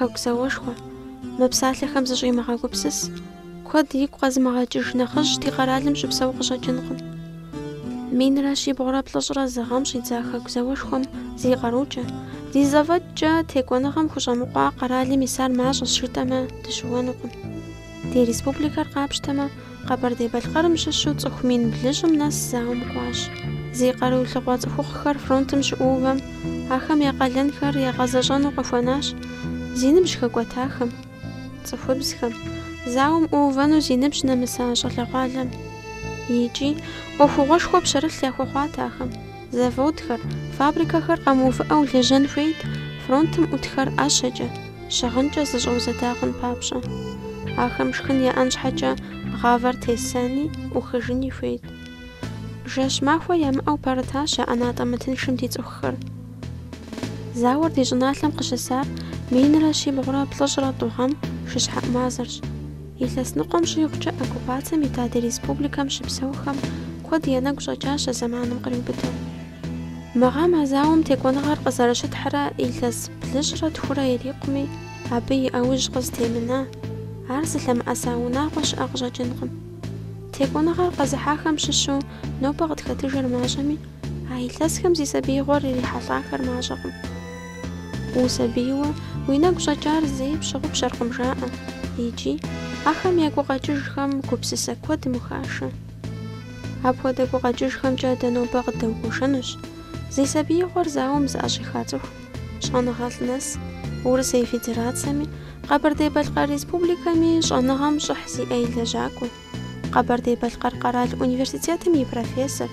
хэку зэуэшхуэ, мы псалъэхэм зыщӏимыгъэгупсыс, куэд игу къэзымыгъэкӏыж нэхъыжь ди къэралым щыпсэу къыщӏэкӏынкъым. Минрэ щибгъурэ плӏыщӏрэ зы гъэм щӏидза хэку зэуэшхуэм зи къарукӏэ, ди зэфӏэкӏкӏэ текӏуэныгъэм хущӏэмыкъуа къэралым исар мащӏэщ жытӏэмэ дыщыуэнукъым. Ди республикэр къапщтэмэ, Къэбэрдей-Балъкъэрым щыщу цӏыху мин блыщӏым нэс зауэм кӏуащ. Зи къаруилъыхъуэ цӏыхухъухэр фронтым щыӏувэм, ахэм я къалэнхэр ягъэзэщӏэну къыхуэнащ зи ныбжь хэкӏуэтахэм, цӏыхубзхэм, зауэм ӏуэувэну зи ныбжь нэмыса щӏалэгъуалэм. Икӏи ӏуэхугъуэшхуэ пщэрылъ яхуэхъуат ахэм. Заводхэр, фабрикэхэр къэмыувыӏэу лэжьэн хуейт фронтым ӏутхэр ӏэщэкӏэ, щыгъынкӏэ зыщӏэузэдагъэн папщӏэ. Ахэм шхын яӏэн щхьэкӏэ гъавэр тесэни, ӏухыжыни хуейт. Жэщ махуэ ямыӏэу пэрытащ а ӏэнатӏэ мытыншым ди цӏыхухэр. Зауэр ди щӏыналъэм къыщысар минрэ щибгъурэ плӏыщӏрэ тӏу гъэм шыщхьэӏу мазэрщ. Илъэс ныкъуэм щӏигъукӏэ оккупацием ита ди республикэм щыпсэухэм куэд я нэгу щӏэкӏащ а зэманым къриубыдэу. Мы гъэм а зауэм текӏуэныгъэр къызэрыщытхьэрэ илъэс блыщӏрэ тхурэ ирикъуми, абы и ӏэужь къызытемына, ар зылъэмыӏэса унагъуэ щыӏэ къыщӏэкӏынкъым. Текӏуэныгъэр къэзыхьахэм щыщу нобэ къытхэтыжыр мащӏэми, а илъэсхэм зи сабиигъуэр ирихьэлӏахэр мащӏэкъым. Усабийуэ уи нэгу щӏэкӏар зэи пщыгъупщэркъым жаӏэ, икӏи ахэм я гукъэкӏыжхэм гупсысэ куэдым ухашэ. Апхуэдэ гукъэкӏыжхэмкӏэ дэ нобэ къыдэугушэнущ зи сабиигъуэр зауэм зыӏэщӏиха цӏыху, щӏэныгъэлӏ нэс, Урысей Федерациями, Къэбэрдей-Балъкъэр Республикэми щӏэныгъэм щӏыхь зи ӏей лэжьакӏуэ, Къэбэрдей-Балъкъэр къэрал университетым и профессор,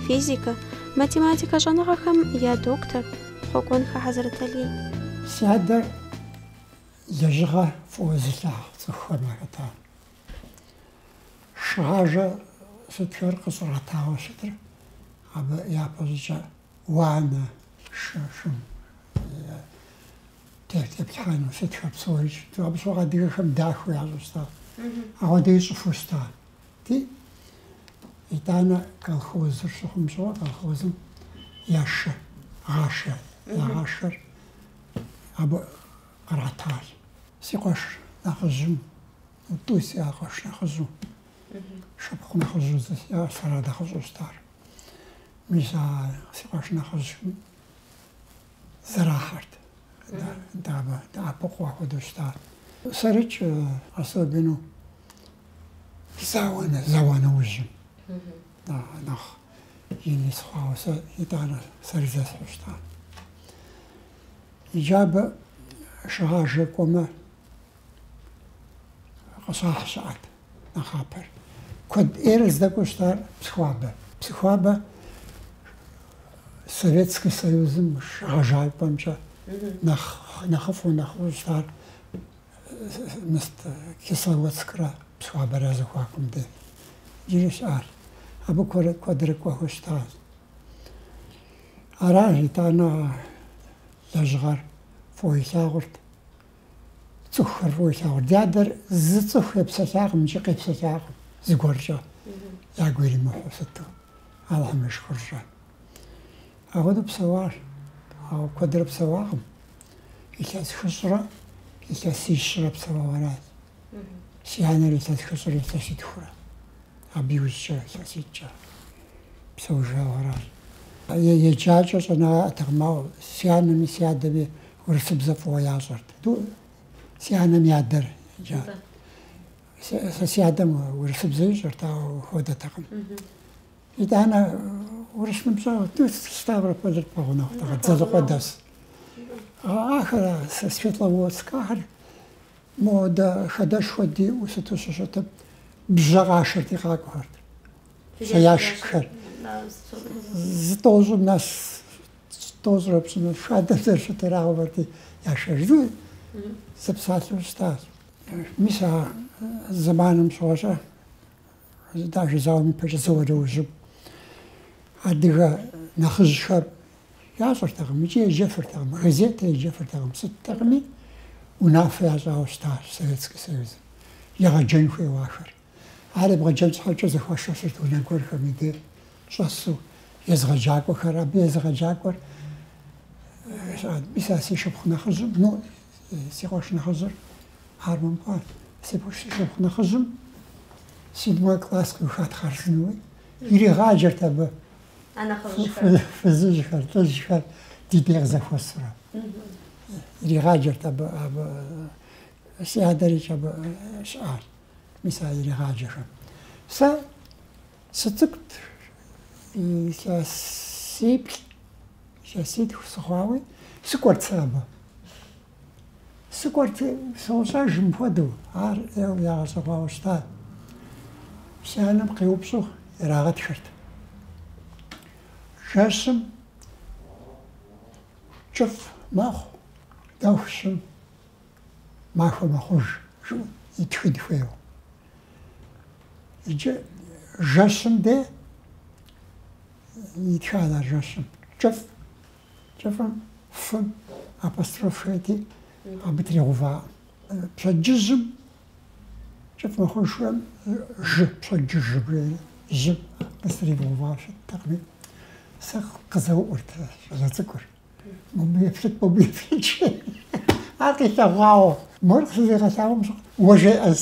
физикэ, математикэ щӏэныгъэхэм я доктор Хъуэкӏуэнхэ Хьэзрэт Алий. Си адэр лэжьыгъэ фӏыуэ зылъагъу цӏыхухэм яхэтащ. Шыгъажэ щытхэр къыщӏрэтауэ щытыр, абы япэ щӏыкӏэ уанэ, шым теплъхьэну щытхэр псори щыту, абы щыгъуэ адыгэхэм дахэу ящӏу щытащ. Ауэдэи щӏыфу щытащ. Итӏанэ колхозыр щыхъум щыгъуэ, колхозым яшэ, гъашэ, ягъашэр абы къратащ. Си къуэш нэхъыжьым, тӏуи си къуэш нэхъыжьу, шыпхъу нэхъыжьу фэрэ нэхъыжьу щытар. Мис а си къуэш нэхъыжьым зэрахьэрт, дэӏэпыкъуу ахуэдэу щытар. Сэрыч особенно зауэныужьым нэхъ ини сыхъуауэ сэ итӏанэ сэри зэсхьу щытар. Иджы абы шыгъажэ кӏуэмэ къыщахь щыӏэт нэхъапэр. Куэд ӏейрэ здэкӏуэу щытар Псыхуабэ. Псыхуабэ Советский Союзым шыгъэжапӏэмкӏэ нэхъыфӏу нэхъыфӏу щытар Кисловодскрэ Псыхуабэрэ зыхуакъым де. Иджыри щыӏар. Абы куэдрэ кӏуэхыу щытащ. Аращ итӏанэ лэжьыгъэр фӏыуэ илъагъурт, цӏыхухэр фӏыуэ илъагъурт. Ди адэр зы цӏыху епсэлъакъым, икӏи къепсэлъакъым зыгуэркӏэ, ягу иримыхьу сыту, Аллахьым ешхырщӏэ. Ахуэдэу псэуащ, ауэ куэдрэ псэуакъым. Илъэс хыщӏрэ, илъэс ищрэ псэуауэ аращ. Си анэр илъэс хыщӏрэ, илъэс итхурэ. Абы иужькӏэ, илъэс итӏкӏэ псэужауэ аращ. Еджакӏэ щӏэнаӏэтэкъым, ауэ си анэми си адэми урысыбзэ фӏыуэ ящӏэрт. Си анэм и адэр еджа. Сэ си адэм урысыбзэ ищӏырт, ауэ хуэдэтэкъым. Итӏанэ урыс ныбжьэгъу Ставрополь пэгъунэгъу, дзэлыкъуэ дэс. Ахэр Светловодскхэр мода хадэшхуэ диӏэу сыту щыщытым, бжьэ къашэрти къакӏуэрт. Яшххэр. Зытӏощӏым нэс тӏощӏрэ пщӏыныр хадэм зэрыщытырауэрти яшэжу зэпсалъэу щытащ. Мис а зэманым щыгъуэщӏэ, даже зауэм ипэкӏэ зыуэрэужьым адыгэ нэхъыжьхэр ящӏыртэкъым, икӏи еджэфыртэкъым, газетэ еджэфыртэкъым, сыттэкъыми, унафэ ящӏауэ щытащ Советский Союзым. Егъэджэн хуейуэ ахэр. Ар ебгъэджэн щхьэкӏэ зэхуэшэщырт унэ гуэрхэм и деж щӏэсу езгъэджакӏуэхэр. Абы езыгъэджакӏуэр мис а си шыпхъу нэхъыжьым, си къуэш нэхъыжьыр ар мыпӏэ си пхущӏыхь нэхъыжьым седьмой класс къиухат хъарзынэуи иригъаджэрт абы фызыжьхэр, лӏыжьхэр ди деж къызэхуэсурэ. Иригъаджэрт абы си адэрикӏ абы щыӏащ. Мис ар иригъаджэхэм. Сэ сыцӏыкӏут илъэситху сыхъуауи сыкӏуэрт сэ абы. Сыкӏуэрти сыущӏэж мыпхуэдэу, ар ӏейуэ ягъэщӏэгъуауэ щытащ. Си анэм къеупщӏу ирагъэтхырт. Жэщым кӏыфӏ мэхъу, дэху щым махуэ мэхъуж жыӏэу итхыд хуейуэ. Иджы жэщым де итхат ар жэщым. Кӏыфӏым фым апостроф хэти абы трегъэувакъым. Пщэдджыжьым кӏыфӏ мэхъужхэм жы, пщэдджыжь жыбжейрэ жьым къыстригъэува щыттэкъыми. Сэ къызэуӏурт щӏалэ цӏыкӏур. Мыбы еплъыт, мыбы еплъыт. Ар къилъэгъуауэ. Мыр къызэригъэлъагъуэм уэ жеӏэ.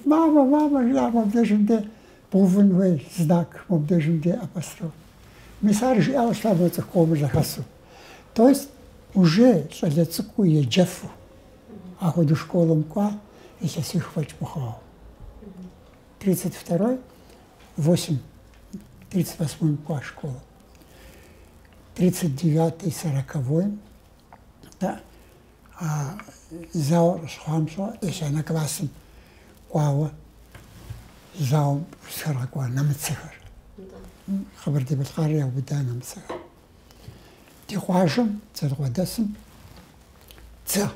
Мамэ, жиӏэ мобдежым де бгъувын хуей знак, мобдежым де апостроф. Мис ар жиӏауэ щытащ мы цӏыху къомыр зэхэсу. То есть уже щӏалэ цӏыкӏуу еджэфу апхуэдэу школым кӏуа илъэсиху фӏэкӏ мыхъуауэ. 32-й, 38-м кӏуа школы. 39-й, 40-й, да, зауэр щхъуам щӏэ, ещанэ классым кӏуауэ зауэм къыхэрыкӏуа нэмыцэхэр. Къэбэрдей-Балъкъэрым яубыда нэмыцэхэр. Ди къуажэм, Дзэлыкъуэдэсым, дзэ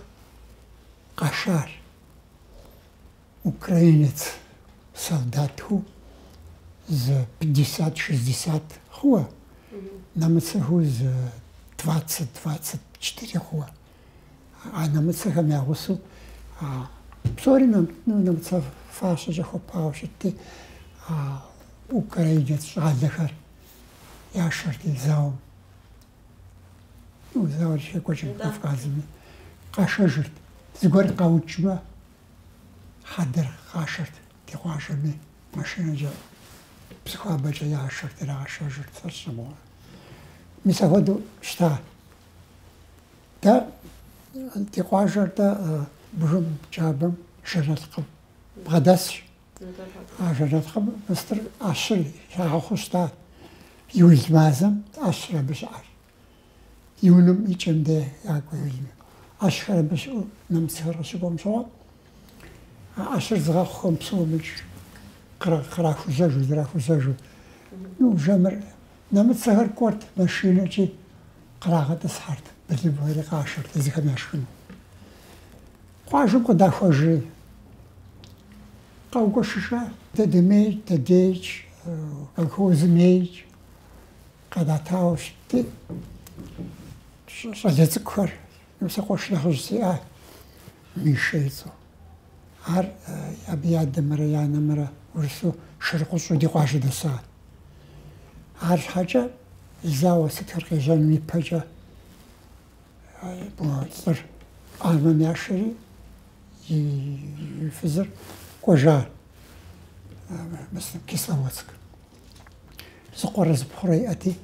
къэшар украинец солдатху з 50-60 хъууэ, нэмыцэху з 20-24 хъууэ. А нэмыцэхэм ягъусэу псори нэмыцэ фащэкӏэ хуэпауэ щытти, украинец щӏалэхэр яшэрти зауэм. Зауэр щекӏуэкӏым Кавказми къашэжырт. Зыгуэр къаукӏмэ, хьэдэр къашэрт ди къуажэми, машинэкӏэ псыхуабэкӏэ яшэрт, ирагъэшэжырт, сэ сщӏэмыгъуэ. Мис апхуэдэу щыта. Дэ ди къуажэр дэ бгым джабэм Жэрэткъым бгъэдэсщ. А Жэрэткъым мыстыр ӏэщыр ягъэхъуу щыта. Иул мазэм ӏэщыр абы щыӏэр. Иуным икӏэм де якӏуэ иулми. Ӏэщхэр абы щыӏэу нэмыцэхэр къыщыкӏуэм щыгъуэ, ӏэщыр зыгъэхъухэм псомыщ кърахузэжу, зэрахузэжу. Жэмыр нэмыцэхэр кӏуэрт машинэкӏи кърагъэтӏысхьэрт, былымхэри къашэрт езыхэм яшхыну. Къуажэм къыдахуэжри, къэугуэшыжа, дэдемейкӏ, дэдейкӏ, колхозымейкӏ къэдатауэ щытти, щӏалэ цӏыкӏухэр, сэ къуэш нэхъыжь сиӏащ, Мишэ ицӏу. Ар абы и адэмрэ и анэмрэ урысу Шырыкъущӏу ди къуажэ дэсат. Ар щхьэкӏэ зауэ сытхэр къежьэным ипэкӏэ лӏыр ӏамэм яшэри и фызыр кӏуэжа Кисловодск. Зыкъуэрэ зыпхъурэ иӏэти,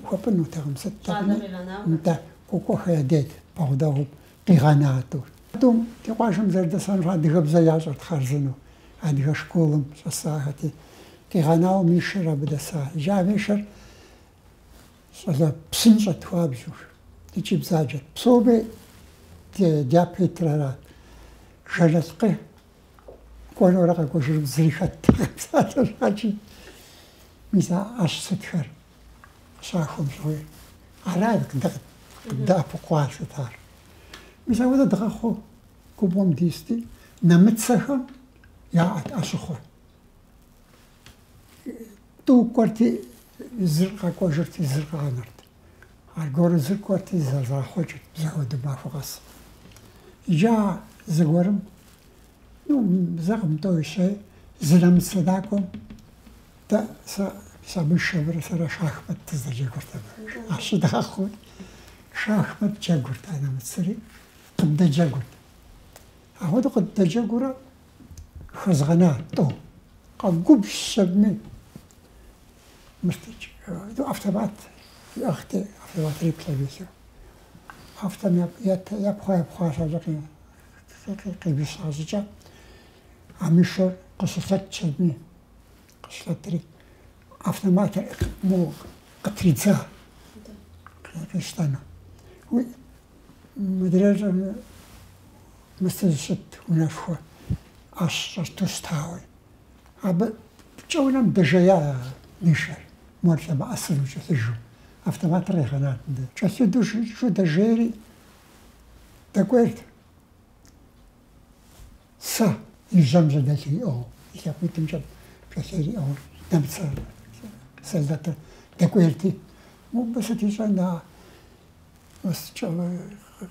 хуэпӏынутэкъым, сыт кӏуэкӏуэхэ ядейт, пэгъудэгъуу къигъэнатӏэу. Тӏум ди къуажэм зэрыдэсэну адыгэбзэ ящӏэрт хъарзынэу, адыгэ школым щӏэсахэти. Къигъэнауэ Мишэр абы дэса. Иджы Мишэр щӏалэ псынщӏэт хуабжьу, икӏи бзаджэт. Псоми дяпэ итырэрат. Жэрэткъи кӏуэнурэ къэкӏуэжыр зыри хэттэкъым. Мис ӏэщ сытхэр щахуэм щӏыуи. Арат къыдэӏэпыкъуа сытар. Мис апхуэдэ дгъэхъуу губгъуэм дисти, нэмыцэхэм яӏэт ӏэщыхъуэ. Тӏу кӏуэрти зыр къэкӏуэжырти, зыр къанэрт. Аргуэру зыр кӏуэрти зэрагъэхъуэкӏырт бзэхуэдэ махуэ къэсым. Иджы зыгуэрым, бзэ къымытӏэу и щей, зы нэмыцэ дакӏуэм дэ сэ абы шэврэ сэрэ шахмат дыздэджэгурт абы. Ӏэщы дгъэхъуу шахмат джагурт ана мцри къдда джагурт аход къдда джагура хазгана то قبل الشبني مستج دو أفتبات أختي أفتبات ريبلا بيسو أفتم يبخوا شجقي قبيس عزيجا عميشر قصصات شبني قصصات ري أفتمات مو قطريتزا كريستانا وي مدرجة مستجد ونفخوا أشر تستاوي أبى جونام دجايا نشر مرتبة أصل وش تجو أفتمات ريخانات شو دوش شو دجيري تقولت سا يجمع ذاتي أو يسافر تمشي كثير أو نمسر سلطة تقولتي مو بس تيجانا بس جو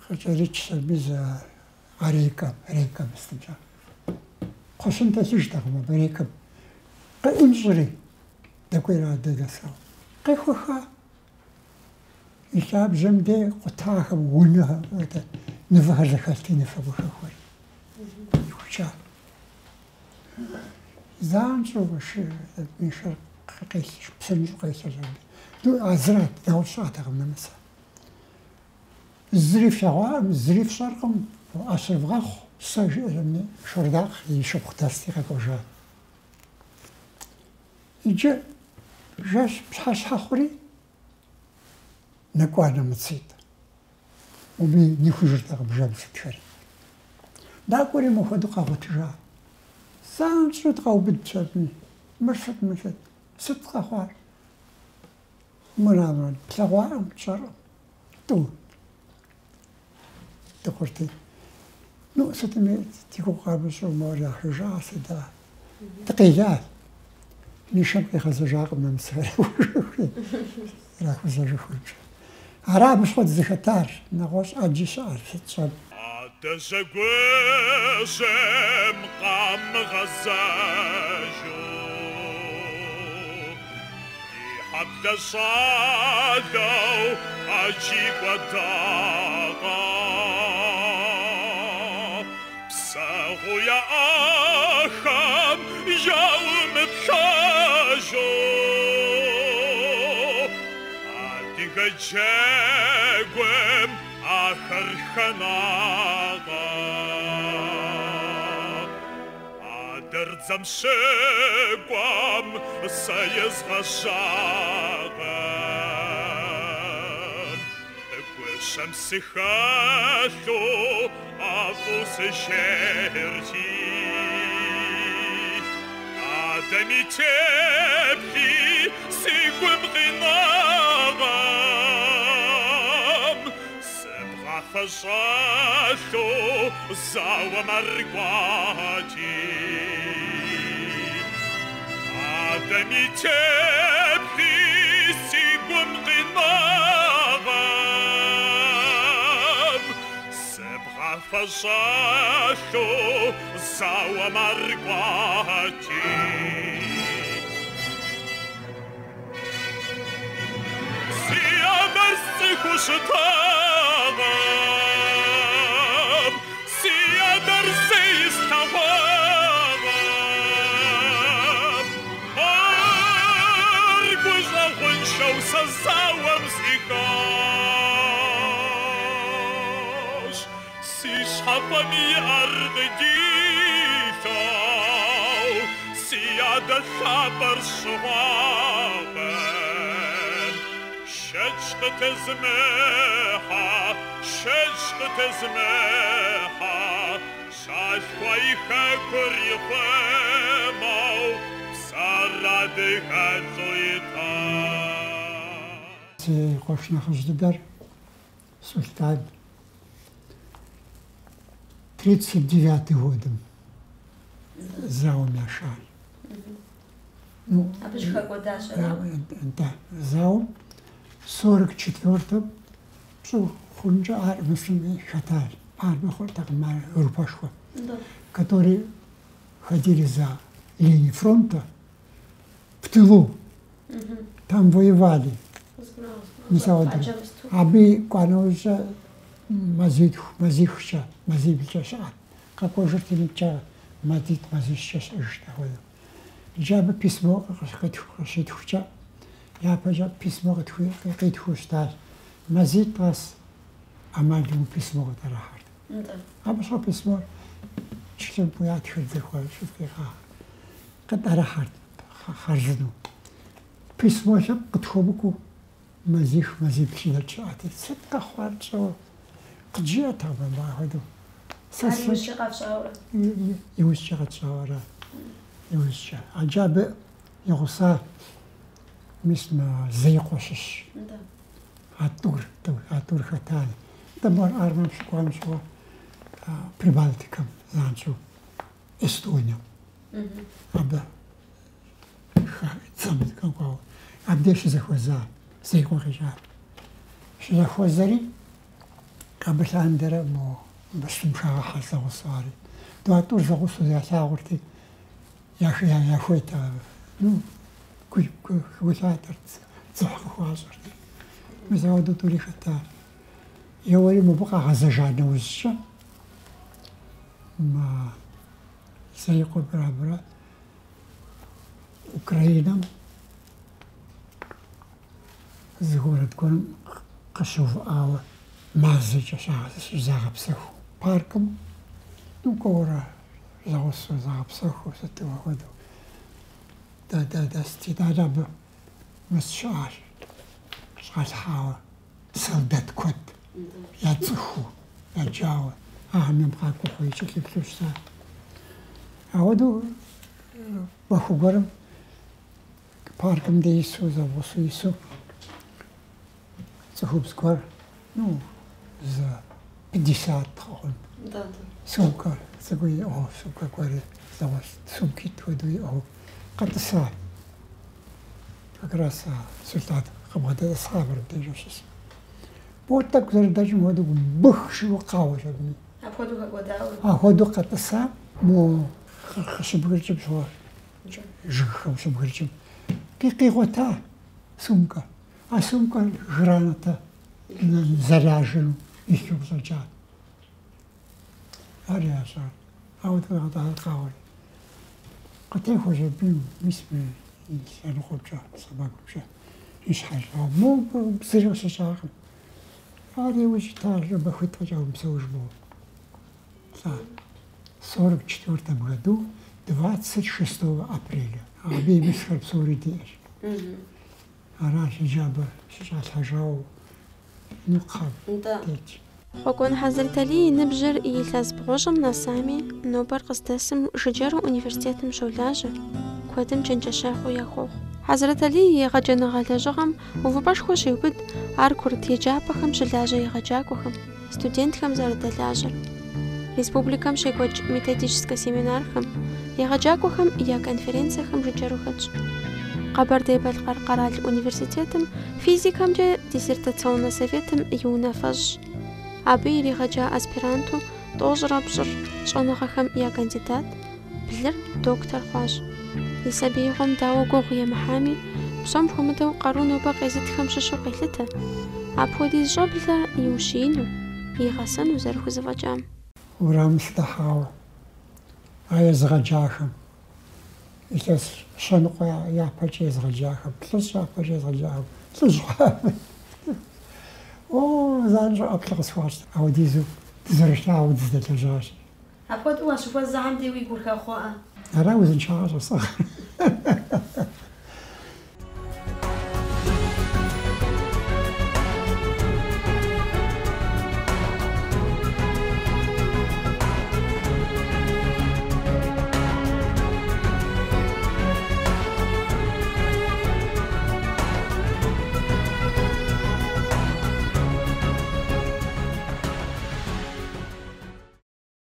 خجريتش سبيزا ريكا بستمشي خصوصا تجتهم بريكا قيمزري دكوير عدد سو قيخوخا يشاب جمدي قطاها ونها نفها زخالتي نفها خوي يخشا زان شو بش ميشر قيس بسنجو قيس جمدي دو عزرات داول ساعتها غمنا مسا الزريف شغال الزريف صاركم أصرف غاخ ساجي شرداق يشوف ختاستي كوجا يجي جاش بحاش حخوري نكوانا متصيد وبي نيخوجرتا بجاب ستفر داكوري مخدو قاغو تجا سان شو تقاو بدشاتني مرشد ست قاخوار منامن تلاغوار تشارو تو تقولتي نو ستمي تيكو قابسو مورا حجا سدا تقيلات نشم كي خزجاق من مسفر راك خزجاق عرب مش خد زختار نغوش أجي شعر ستشاب تزقوشم قام غزاجو يحب صادو أجيب وداغا بساغو يا أخام يوم بحاجو عديك جاقوم آخر خناغا عدر زمشقوم سيز غشاغا شمس خاثو أفوس شهرتي آدمي تبكي سيقوم غناغم سبغى فشاثو زاو مرقواتي آدمي تبكي سيقوم غناغم فصاشو ساوى مرقواتي سيا مرسك وشطاغم سيا مرسي استغاغم أرقوش أغنشو سزاوى مسيقاش حطني أرض جيثو سيادة خبر شواغن شجق تزميحة شاشويخة كريخمو سردها زويتا سي قوشنا خجدر سلطان 39 годом зау нашал. Ну, а вы же какой Даша? Да, зау 44-м что хунжа армиями шатар, армия так мар Урпашко, которые ходили за линией фронта в тылу, там воевали. مساودر أبي قانوجا مزيد شاء كقوجرت نتشا مزيد شاء هذا جاب بيسمو خشيت خشة يا بجا بيسمو قيد خشتاش مزيد بس أماجم بيسمو تراحت أبى شو بيسمو شكل بيات خرج خوال شوف كيف قد راحت خرجنو بيسمو شب قد خوبكو مزيد بشيء شاعتي ستة خوال شو قد جاءت هذا هذا يوشق شاورا يوشق عجاب يغصى مثل زي قشش عطور ختاني دمر أرمم شكوام شو بريبالتيكم زانشو استونيا أبدا تسمت كم قاو أبديش زي خوزا زي قشة شو خوزري قبل عندنا مو بس مشاغ حاسة وصاري دواتور زغوصو زي ساغرتي يا خويتا نو كوي وثاتر تزحق خوازرتي مزاودو تولي خطار يوري مبقى غزجانا وزشا ما سيقو برابرا أوكراينا زغورة تكون قشوف آوة مازج شاغس زاغب سخو باركم نكورا زغوصو زاغب سخو ستو ودو دا استدادة مسشاش شغال حاوة سلدت كود يا تسخو يا جاوة أهم يبقاكو خويشة كيبتوشتا أودو بخو قرم باركم ديسو زغوصو يسو تسخو بسكور نو за 50 тонн. Да. Сумка, загуи сумка квари, за вас сумки твои катаса. Как раз султат хамада схабар дежушис. Вот так даже моду бухшу каужами. А ходу как вода? А ходу катаса, мо хашибгырчим шо. Жихам шибгырчим. Кикигота сумка. А сумка граната заряжен. Еще зачат. Ариаса. А вот это алкоголь. Когда уже был, мы я хочу собаку вообще. Ишхаж. А мог серьезно шагом. Ари уже тоже бы хоть хотел службу. В 1944 году, 26 апреля. А бибис харпсури деш. А раньше я бы сейчас хожал. خۆکۆن حەزرتەلی نبژر ئیلەز بغۆژم ناسامی نۆبەر قستەسم ژجەر و ئونیڤەرسیتێتم شەولاژە کۆدم چەنجەشە خۆیە خۆخ حەزرتەلی یێغەجەنەغەلەژەغەم وڤبەش خۆشی بد ئار کورتی جاپەخەم شلاژە یێغەجاکۆخەم ستودنتخەم زەردەلاژەر ریسپوبلیکەم شێکۆچ методическэ семинархэм егъэджакӏохэм я конференциехэм жыджэру хэтщ. Къэбэрдей Балкъэр университетым физикэмкӏэ диссертационнэ советым иунэфэщӏ. Абы иригъэджа аспиранту тӏощӏрэ пщӏыр щӏэныгъэхэм я кандидат, блыр доктор хъуащ. И сабиигъуэм дауэ гугъу емыхьами, псом хуэмыдэу къару нобэ къезытхэм щыщу къелъытэ. Апхуэдиз щӏэблэ иущиину, игъэсэну зэрыхузэфӏэкӏам. Урам сдэхьауэ, а езгъэджахэм. Илъэс щэныкъуэ япэкӏэ езгъэджахэм, плӏыщӏ япэкӏэ езгъэджахэм, лӏыжьхьэм. Занщӏэ ӏэплӏэ къысхуащ, апхуэдизу дызэрылъагъуу дыздэлэжьащ. Апхуэдэу уащыхуэзыхьэм де уи гур хэхъуэӏэ? Ара узыншагъэ щӏэсӏэ.